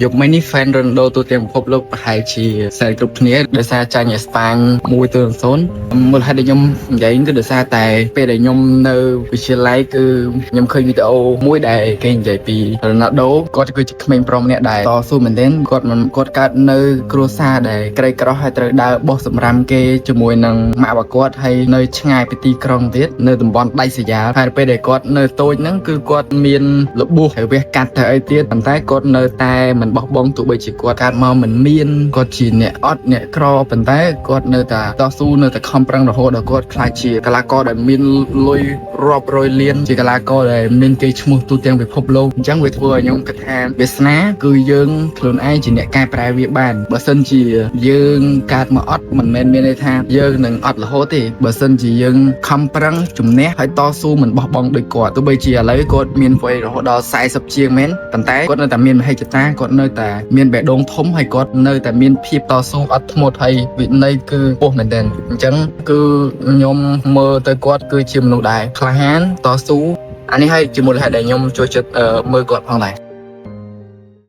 យកមិញនេះ fan Ronaldo ទូទាំងពិភពលោកប្រហែលជាខ្សែគ្រប់គ្នាដោយសារចាញ់ឲ្យស្ប៉ាញ1-0មូលហេតុដែលខ្ញុំនិយាយគឺដោយសារតែពេលដែលខ្ញុំនៅវិទ្យាល័យគឺខ្ញុំឃើញវីដេអូមួយដែលគេនិយាយពី Ronaldo គាត់គឺជាក្មេងប្រុសម្នាក់ដែលតស៊ូមែនទែនគាត់កើតនៅគ្រួសារដែលក្រីក្រហើយត្រូវដើរបោះសម្រាមគេជាមួយនឹងម៉ាក់របស់គាត់ហើយនៅឆ្ងាយពីទីក្រុងទៀតនៅតំបន់ដាច់ស្រយាលហើយពេលដែលគាត់នៅតូចហ្នឹងគឺគាត់មានរបួសហើយវះកាត់ទៅអីទៀតប៉ុន្តែគាត់នៅតែមិនបោះបង់ទោះបីជាគាត់កើតមកមិនមានគាត់ជាអ្នកអត់អ្នកក្រប៉ុន្តែគាត់នៅតែតស៊ូនៅតែខំប្រឹងរហូតដល់គាត់ខ្លាចជាកីឡាករដែលមានលុយរាប់រយលានជាកីឡាករដែលមានកេរ្តិ៍ឈ្មោះទូទាំងពិភពលោកអញ្ចឹងវាធ្វើឲ្យខ្ញុំគិតថាវាសនាគឺយើងខ្លួនឯងជាអ្នកកែប្រែវាបានបើសិនជាយើងកើតមកអត់មិនមែនមានន័យថាយើងនឹងអត់រហូតទេបើសិនជាយើងខំប្រឹងជំនះហើយតស៊ូមិនបោះបង់ដូចគាត់ទោះបីជាឥឡូវគាត់មានវ័យរហូតដល់40ជាងមែនប៉ុន្តែគាត់នៅតែមានមហិច្ឆតាគាត់នៅតែមានបេះដូងធំហើយគាត់នៅតែមានភាពតស៊ូអត់ធ្មត់ហើយវិន័យគឺពោះមែនទែនអញ្ចឹងគឺខ្ញុំមើលទៅគាត់គឺជាមនុស្សដែលក្លាហានតស៊ូអានេះហើយជាមូលហេតុដែលខ្ញុំចូលចិត្តមើលគាត់ផងដែរ